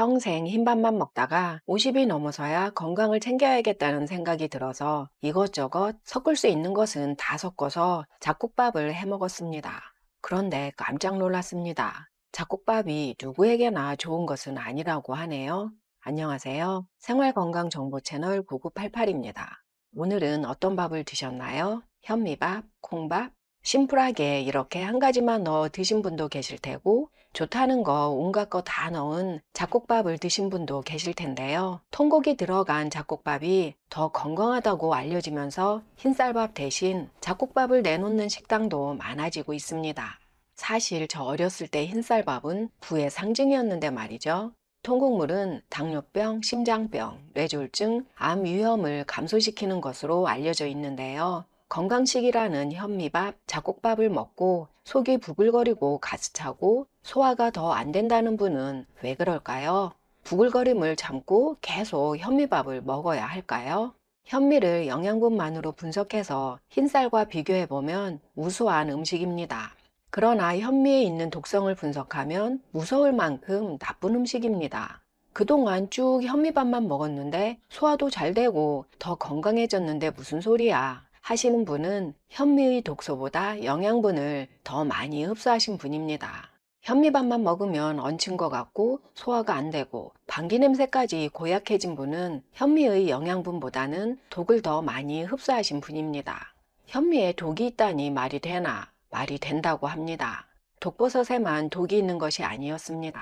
평생 흰밥만 먹다가 50이 넘어서야 건강을 챙겨야겠다는 생각이 들어서 이것저것 섞을 수 있는 것은 다 섞어서 잡곡밥을 해 먹었습니다. 그런데 깜짝 놀랐습니다. 잡곡밥이 누구에게나 좋은 것은 아니라고 하네요. 안녕하세요. 생활건강 정보 채널 9988입니다. 오늘은 어떤 밥을 드셨나요? 현미밥, 콩밥? 심플하게 이렇게 한 가지만 넣어 드신 분도 계실 테고 좋다는 거 온갖 거 다 넣은 잡곡밥을 드신 분도 계실 텐데요. 통곡이 들어간 잡곡밥이 더 건강하다고 알려지면서 흰쌀밥 대신 잡곡밥을 내놓는 식당도 많아지고 있습니다. 사실 저 어렸을 때 흰쌀밥은 부의 상징이었는데 말이죠. 통곡물은 당뇨병, 심장병, 뇌졸중, 암 위험을 감소시키는 것으로 알려져 있는데요. 건강식이라는 현미밥, 잡곡밥을 먹고 속이 부글거리고 가스차고 소화가 더 안 된다는 분은 왜 그럴까요? 부글거림을 참고 계속 현미밥을 먹어야 할까요? 현미를 영양분만으로 분석해서 흰쌀과 비교해보면 우수한 음식입니다. 그러나 현미에 있는 독성을 분석하면 무서울 만큼 나쁜 음식입니다. 그동안 쭉 현미밥만 먹었는데 소화도 잘 되고 더 건강해졌는데 무슨 소리야 하시는 분은 현미의 독소보다 영양분을 더 많이 흡수하신 분입니다. 현미밥만 먹으면 얹힌 것 같고 소화가 안 되고 방귀 냄새까지 고약해진 분은 현미의 영양분보다는 독을 더 많이 흡수하신 분입니다. 현미에 독이 있다니 말이 되나? 말이 된다고 합니다. 독버섯에만 독이 있는 것이 아니었습니다.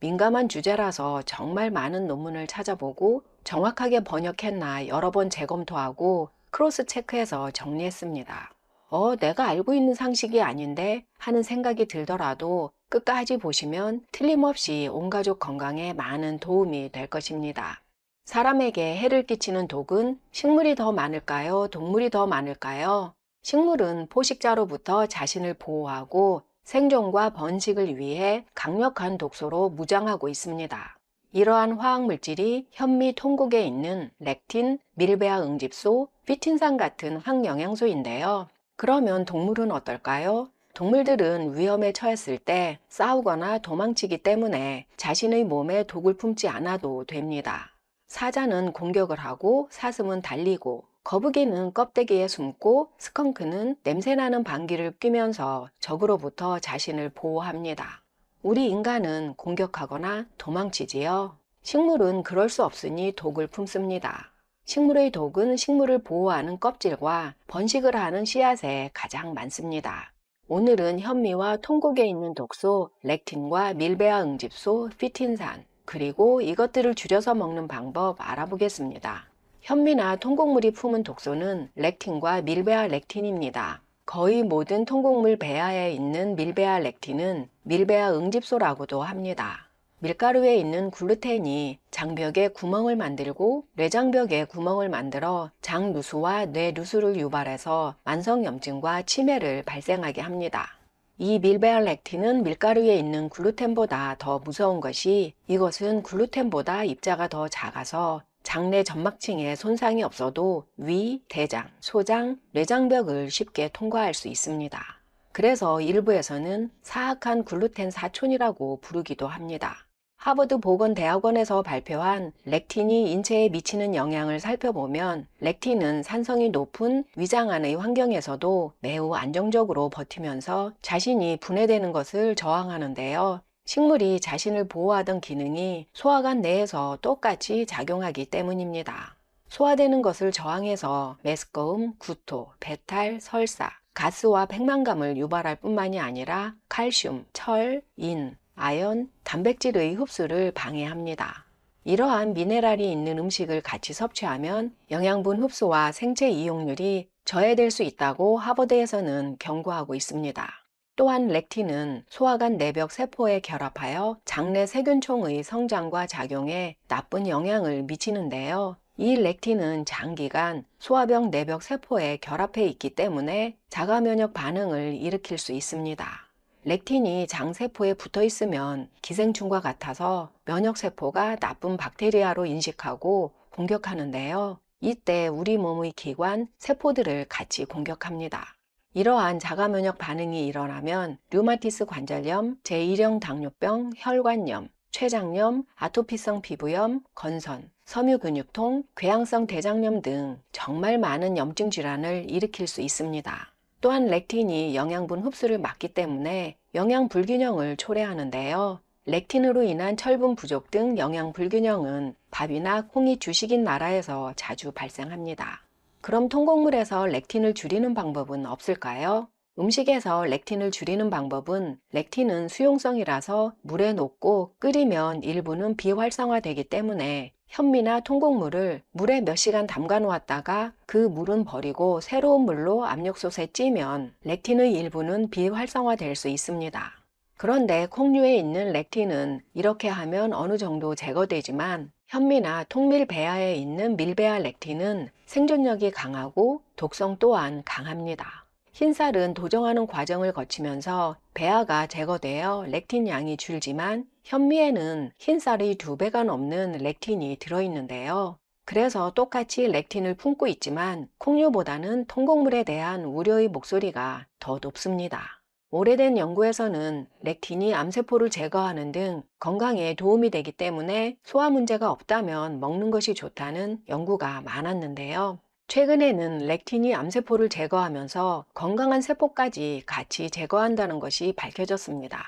민감한 주제라서 정말 많은 논문을 찾아보고 정확하게 번역했나 여러 번 재검토하고 크로스 체크해서 정리했습니다. 내가 알고 있는 상식이 아닌데 하는 생각이 들더라도 끝까지 보시면 틀림없이 온 가족 건강에 많은 도움이 될 것입니다. 사람에게 해를 끼치는 독은 식물이 더 많을까요? 동물이 더 많을까요? 식물은 포식자로부터 자신을 보호하고 생존과 번식을 위해 강력한 독소로 무장하고 있습니다. 이러한 화학물질이 현미 통곡에 있는 렉틴, 밀베아 응집소, 피틴산 같은 항영양소인데요. 그러면 동물은 어떨까요? 동물들은 위험에 처했을 때 싸우거나 도망치기 때문에 자신의 몸에 독을 품지 않아도 됩니다. 사자는 공격을 하고 사슴은 달리고 거북이는 껍데기에 숨고 스컹크는 냄새나는 방귀를 뀌면서 적으로부터 자신을 보호합니다. 우리 인간은 공격하거나 도망치지요. 식물은 그럴 수 없으니 독을 품습니다. 식물의 독은 식물을 보호하는 껍질과 번식을 하는 씨앗에 가장 많습니다. 오늘은 현미와 통곡에 있는 독소, 렉틴과 밀베아 응집소, 피틴산, 그리고 이것들을 줄여서 먹는 방법 알아보겠습니다. 현미나 통곡물이 품은 독소는 렉틴과 밀베아 렉틴입니다. 거의 모든 통곡물 배아에 있는 밀베아 렉틴은 밀베아 응집소라고도 합니다. 밀가루에 있는 글루텐이 장벽에 구멍을 만들고 뇌장벽에 구멍을 만들어 장누수와 뇌누수를 유발해서 만성염증과 치매를 발생하게 합니다. 이 밀베아 렉틴은 밀가루에 있는 글루텐보다 더 무서운 것이 이것은 글루텐보다 입자가 더 작아서 장내 점막층에 손상이 없어도 위, 대장, 소장, 뇌장벽을 쉽게 통과할 수 있습니다. 그래서 일부에서는 사악한 글루텐 사촌이라고 부르기도 합니다. 하버드 보건대학원에서 발표한 렉틴이 인체에 미치는 영향을 살펴보면 렉틴은 산성이 높은 위장 안의 환경에서도 매우 안정적으로 버티면서 자신이 분해되는 것을 저항하는데요. 식물이 자신을 보호하던 기능이 소화관 내에서 똑같이 작용하기 때문입니다. 소화되는 것을 저항해서 메스꺼움, 구토, 배탈, 설사, 가스와 백만감을 유발할 뿐만이 아니라 칼슘, 철, 인, 아연, 단백질의 흡수를 방해합니다. 이러한 미네랄이 있는 음식을 같이 섭취하면 영양분 흡수와 생체 이용률이 저해될 수 있다고 하버드에서는 경고하고 있습니다. 또한 렉틴은 소화관 내벽 세포에 결합하여 장내 세균총의 성장과 작용에 나쁜 영향을 미치는데요. 이 렉틴은 장기간 소화벽 내벽 세포에 결합해 있기 때문에 자가면역 반응을 일으킬 수 있습니다. 렉틴이 장세포에 붙어 있으면 기생충과 같아서 면역세포가 나쁜 박테리아로 인식하고 공격하는데요. 이때 우리 몸의 기관, 세포들을 같이 공격합니다. 이러한 자가면역 반응이 일어나면 류마티스 관절염, 제1형 당뇨병, 혈관염, 췌장염, 아토피성 피부염, 건선, 섬유근육통, 궤양성 대장염 등 정말 많은 염증 질환을 일으킬 수 있습니다. 또한 렉틴이 영양분 흡수를 막기 때문에 영양 불균형을 초래하는데요. 렉틴으로 인한 철분 부족 등 영양 불균형은 밥이나 콩이 주식인 나라에서 자주 발생합니다. 그럼 통곡물에서 렉틴을 줄이는 방법은 없을까요? 음식에서 렉틴을 줄이는 방법은 렉틴은 수용성이라서 물에 녹고 끓이면 일부는 비활성화되기 때문에 현미나 통곡물을 물에 몇 시간 담가 놓았다가 그 물은 버리고 새로운 물로 압력솥에 찌면 렉틴의 일부는 비활성화될 수 있습니다. 그런데 콩류에 있는 렉틴은 이렇게 하면 어느 정도 제거되지만 현미나 통밀 배아에 있는 밀배아 렉틴은 생존력이 강하고 독성 또한 강합니다. 흰쌀은 도정하는 과정을 거치면서 배아가 제거되어 렉틴 양이 줄지만 현미에는 흰쌀의 2배가 넘는 렉틴이 들어있는데요. 그래서 똑같이 렉틴을 품고 있지만 콩류보다는 통곡물에 대한 우려의 목소리가 더 높습니다. 오래된 연구에서는 렉틴이 암세포를 제거하는 등 건강에 도움이 되기 때문에 소화 문제가 없다면 먹는 것이 좋다는 연구가 많았는데요. 최근에는 렉틴이 암세포를 제거하면서 건강한 세포까지 같이 제거한다는 것이 밝혀졌습니다.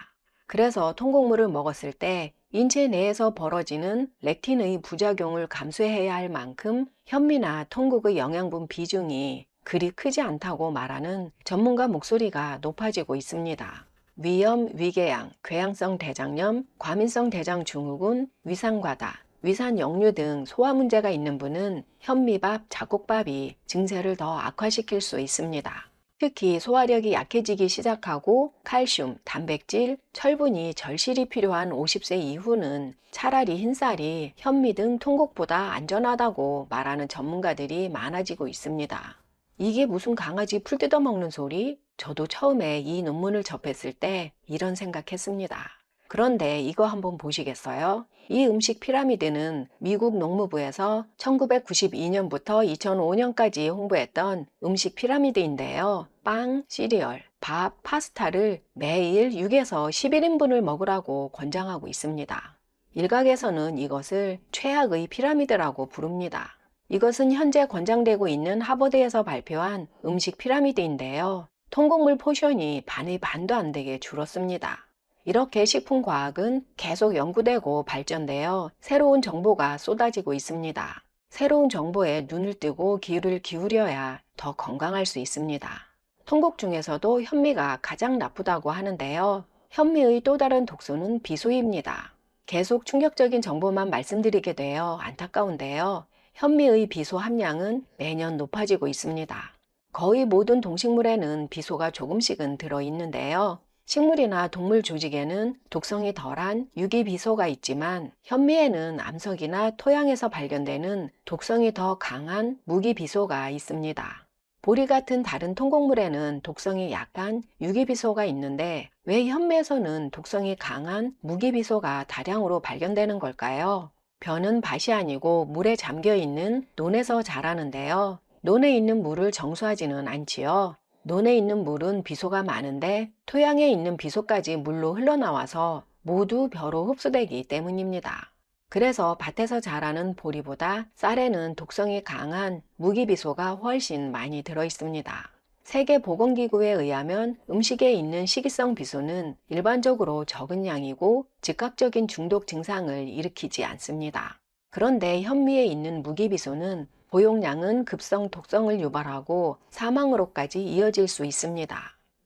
그래서 통곡물을 먹었을 때 인체 내에서 벌어지는 렉틴의 부작용을 감수해야 할 만큼 현미나 통곡의 영양분 비중이 그리 크지 않다고 말하는 전문가 목소리가 높아지고 있습니다. 위염, 위궤양, 궤양성 대장염, 과민성 대장 증후군, 위산과다, 위산 역류 등 소화 문제가 있는 분은 현미밥, 잡곡밥이 증세를 더 악화시킬 수 있습니다. 특히 소화력이 약해지기 시작하고 칼슘, 단백질, 철분이 절실히 필요한 50세 이후는 차라리 흰쌀이 현미 등 통곡보다 안전하다고 말하는 전문가들이 많아지고 있습니다. 이게 무슨 강아지 풀 뜯어먹는 소리? 저도 처음에 이 논문을 접했을 때 이런 생각했습니다. 그런데 이거 한번 보시겠어요? 이 음식 피라미드는 미국 농무부에서 1992년부터 2005년까지 홍보했던 음식 피라미드인데요. 빵, 시리얼, 밥, 파스타를 매일 6에서 11인분을 먹으라고 권장하고 있습니다. 일각에서는 이것을 최악의 피라미드라고 부릅니다. 이것은 현재 권장되고 있는 하버드에서 발표한 음식 피라미드인데요. 통곡물 포션이 반의 반도 안 되게 줄었습니다. 이렇게 식품과학은 계속 연구되고 발전되어 새로운 정보가 쏟아지고 있습니다. 새로운 정보에 눈을 뜨고 귀를 기울여야 더 건강할 수 있습니다. 통곡 중에서도 현미가 가장 나쁘다고 하는데요. 현미의 또 다른 독소는 비소입니다. 계속 충격적인 정보만 말씀드리게 되어 안타까운데요. 현미의 비소 함량은 매년 높아지고 있습니다. 거의 모든 동식물에는 비소가 조금씩은 들어있는데요. 식물이나 동물 조직에는 독성이 덜한 유기비소가 있지만 현미에는 암석이나 토양에서 발견되는 독성이 더 강한 무기비소가 있습니다. 보리 같은 다른 통곡물에는 독성이 약한 유기비소가 있는데 왜 현미에서는 독성이 강한 무기비소가 다량으로 발견되는 걸까요? 벼는 밭이 아니고 물에 잠겨 있는 논에서 자라는데요. 논에 있는 물을 정수하지는 않지요. 논에 있는 물은 비소가 많은데 토양에 있는 비소까지 물로 흘러나와서 모두 벼로 흡수되기 때문입니다. 그래서 밭에서 자라는 보리보다 쌀에는 독성이 강한 무기비소가 훨씬 많이 들어 있습니다. 세계보건기구에 의하면 음식에 있는 식이성 비소는 일반적으로 적은 양이고 즉각적인 중독 증상을 일으키지 않습니다. 그런데 현미에 있는 무기비소는 복용량은 급성 독성을 유발하고 사망으로까지 이어질 수 있습니다.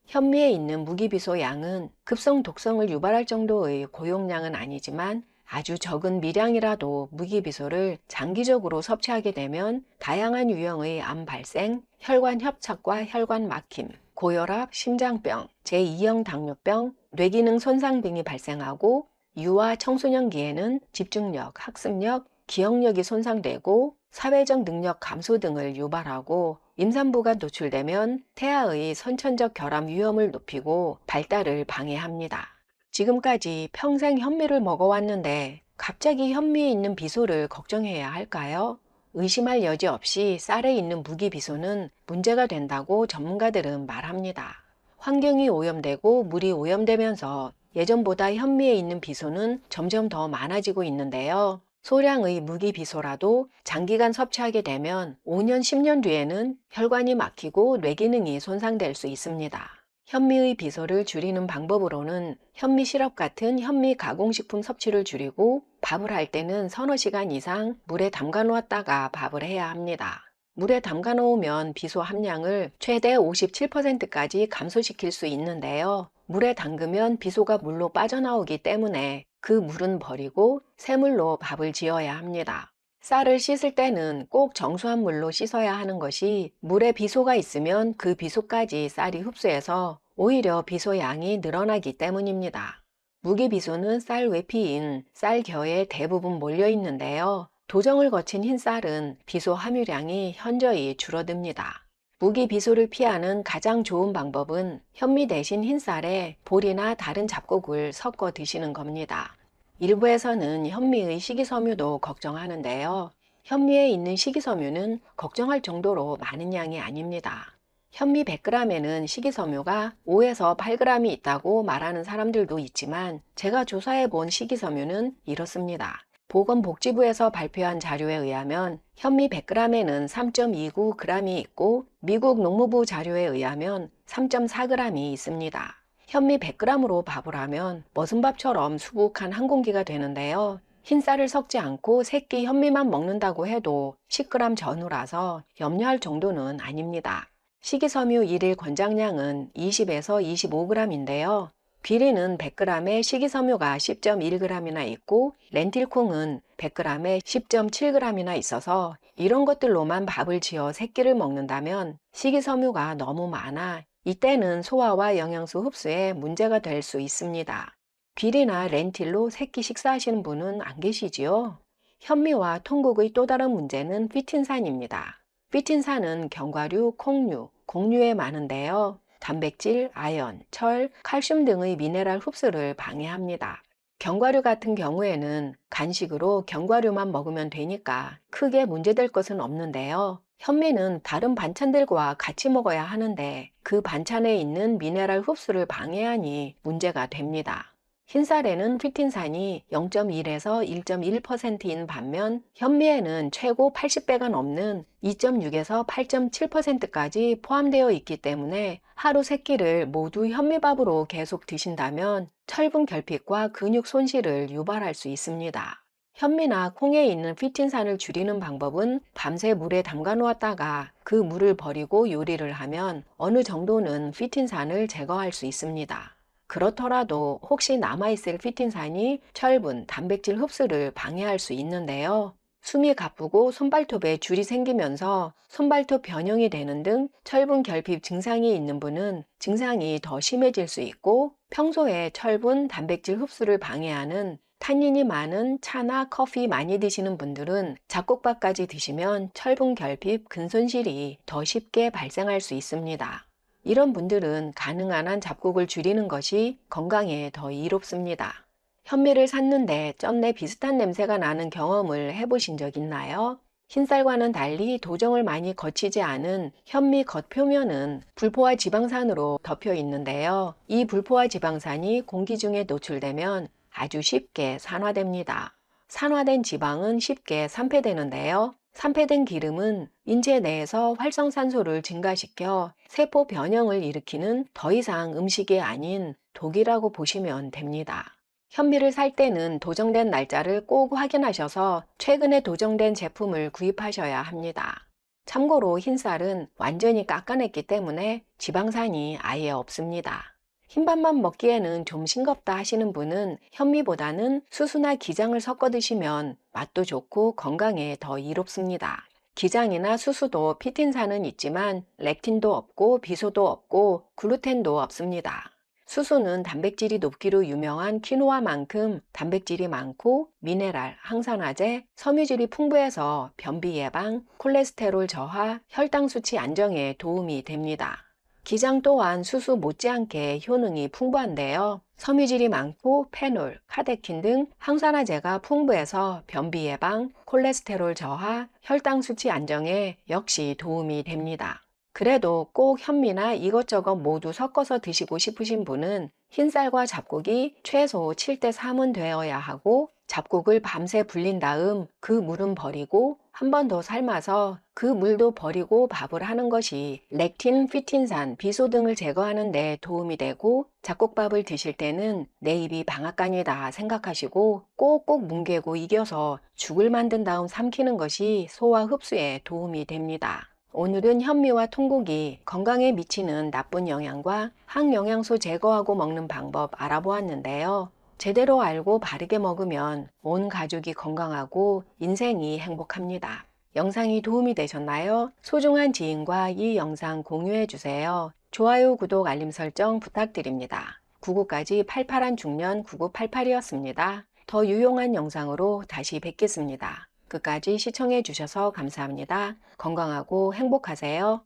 현미에 있는 무기비소 양은 급성 독성을 유발할 정도의 고용량은 아니지만 아주 적은 미량이라도 무기비소를 장기적으로 섭취하게 되면 다양한 유형의 암 발생, 혈관 협착과 혈관 막힘, 고혈압, 심장병, 제2형 당뇨병, 뇌기능 손상 등이 발생하고 유아 청소년기에는 집중력, 학습력, 기억력이 손상되고 사회적 능력 감소 등을 유발하고 임산부가 노출되면 태아의 선천적 결함 위험을 높이고 발달을 방해합니다. 지금까지 평생 현미를 먹어왔는데 갑자기 현미에 있는 비소를 걱정해야 할까요? 의심할 여지 없이 쌀에 있는 무기비소는 문제가 된다고 전문가들은 말합니다. 환경이 오염되고 물이 오염되면서 예전보다 현미에 있는 비소는 점점 더 많아지고 있는데요. 소량의 무기 비소라도 장기간 섭취하게 되면 5년, 10년 뒤에는 혈관이 막히고 뇌 기능이 손상될 수 있습니다. 현미의 비소를 줄이는 방법으로는 현미 시럽 같은 현미 가공식품 섭취를 줄이고 밥을 할 때는 서너 시간 이상 물에 담가 놓았다가 밥을 해야 합니다. 물에 담가 놓으면 비소 함량을 최대 57%까지 감소시킬 수 있는데요. 물에 담그면 비소가 물로 빠져나오기 때문에 그 물은 버리고 새물로 밥을 지어야 합니다. 쌀을 씻을 때는 꼭 정수한 물로 씻어야 하는 것이 물에 비소가 있으면 그 비소까지 쌀이 흡수해서 오히려 비소 양이 늘어나기 때문입니다. 무기비소는 쌀 외피인 쌀겨에 대부분 몰려 있는데요. 도정을 거친 흰 쌀은 비소 함유량이 현저히 줄어듭니다. 무기비소를 피하는 가장 좋은 방법은 현미 대신 흰쌀에 보리나 다른 잡곡을 섞어 드시는 겁니다. 일부에서는 현미의 식이섬유도 걱정하는데요. 현미에 있는 식이섬유는 걱정할 정도로 많은 양이 아닙니다. 현미 100g에는 식이섬유가 5에서 8g이 있다고 말하는 사람들도 있지만 제가 조사해 본 식이섬유는 이렇습니다. 보건복지부에서 발표한 자료에 의하면 현미 100g에는 3.29g이 있고 미국 농무부 자료에 의하면 3.4g이 있습니다. 현미 100g으로 밥을 하면 머슴밥처럼 수북한 한 공기가 되는데요. 흰쌀을 섞지 않고 새끼 현미만 먹는다고 해도 10g 전후라서 염려할 정도는 아닙니다. 식이섬유 1일 권장량은 20에서 25g인데요. 귀리는 100g에 식이섬유가 10.1g이나 있고 렌틸콩은 100g에 10.7g이나 있어서 이런 것들로만 밥을 지어 새끼를 먹는다면 식이섬유가 너무 많아 이때는 소화와 영양소 흡수에 문제가 될 수 있습니다. 귀리나 렌틸로 새끼 식사하시는 분은 안 계시지요? 현미와 통곡의 또 다른 문제는 피틴산입니다. 피틴산은 견과류, 콩류, 곡류에 많은데요. 단백질, 아연, 철, 칼슘 등의 미네랄 흡수를 방해합니다. 견과류 같은 경우에는 간식으로 견과류만 먹으면 되니까 크게 문제될 것은 없는데요. 현미는 다른 반찬들과 같이 먹어야 하는데 그 반찬에 있는 미네랄 흡수를 방해하니 문제가 됩니다. 흰쌀에는 피틴산이 0.1에서 1.1%인 반면 현미에는 최고 80배가 넘는 2.6에서 8.7%까지 포함되어 있기 때문에 하루 3끼를 모두 현미밥으로 계속 드신다면 철분 결핍과 근육 손실을 유발할 수 있습니다. 현미나 콩에 있는 피틴산을 줄이는 방법은 밤새 물에 담가 놓았다가 그 물을 버리고 요리를 하면 어느 정도는 피틴산을 제거할 수 있습니다. 그렇더라도 혹시 남아있을 피틴산이 철분, 단백질 흡수를 방해할 수 있는데요. 숨이 가쁘고 손발톱에 줄이 생기면서 손발톱 변형이 되는 등 철분 결핍 증상이 있는 분은 증상이 더 심해질 수 있고 평소에 철분, 단백질 흡수를 방해하는 탄닌이 많은 차나 커피 많이 드시는 분들은 잡곡밥까지 드시면 철분 결핍, 근손실이 더 쉽게 발생할 수 있습니다. 이런 분들은 가능한 한 잡곡을 줄이는 것이 건강에 더 이롭습니다. 현미를 샀는데 쩐내 비슷한 냄새가 나는 경험을 해보신 적 있나요? 흰쌀과는 달리 도정을 많이 거치지 않은 현미 겉표면은 불포화 지방산으로 덮여 있는데요. 이 불포화 지방산이 공기 중에 노출되면 아주 쉽게 산화됩니다. 산화된 지방은 쉽게 산패되는데요. 산패된 기름은 인체 내에서 활성산소를 증가시켜 세포 변형을 일으키는 더 이상 음식이 아닌 독이라고 보시면 됩니다. 현미를 살 때는 도정된 날짜를 꼭 확인하셔서 최근에 도정된 제품을 구입하셔야 합니다. 참고로 흰쌀은 완전히 깎아냈기 때문에 지방산이 아예 없습니다. 흰밥만 먹기에는 좀 싱겁다 하시는 분은 현미보다는 수수나 기장을 섞어 드시면 맛도 좋고 건강에 더 이롭습니다. 기장이나 수수도 피틴산은 있지만 렉틴도 없고 비소도 없고 글루텐도 없습니다. 수수는 단백질이 높기로 유명한 키노아만큼 단백질이 많고 미네랄, 항산화제, 섬유질이 풍부해서 변비 예방, 콜레스테롤 저하, 혈당 수치 안정에 도움이 됩니다. 기장 또한 수수 못지않게 효능이 풍부한데요. 섬유질이 많고 페놀, 카테킨 등 항산화제가 풍부해서 변비 예방, 콜레스테롤 저하, 혈당 수치 안정에 역시 도움이 됩니다. 그래도 꼭 현미나 이것저것 모두 섞어서 드시고 싶으신 분은 흰쌀과 잡곡이 최소 7대 3은 되어야 하고 잡곡을 밤새 불린 다음 그 물은 버리고 한 번 더 삶아서 그 물도 버리고 밥을 하는 것이 렉틴, 피틴산, 비소 등을 제거하는 데 도움이 되고 잡곡밥을 드실 때는 내 입이 방앗간이다 생각하시고 꼭꼭 뭉개고 이겨서 죽을 만든 다음 삼키는 것이 소화 흡수에 도움이 됩니다. 오늘은 현미와 통곡이 건강에 미치는 나쁜 영향과 항영양소 제거하고 먹는 방법 알아보았는데요. 제대로 알고 바르게 먹으면 온 가족이 건강하고 인생이 행복합니다. 영상이 도움이 되셨나요? 소중한 지인과 이 영상 공유해 주세요. 좋아요, 구독, 알림 설정 부탁드립니다. 99까지 88한 중년 9988이었습니다. 더 유용한 영상으로 다시 뵙겠습니다. 끝까지 시청해 주셔서 감사합니다. 건강하고 행복하세요.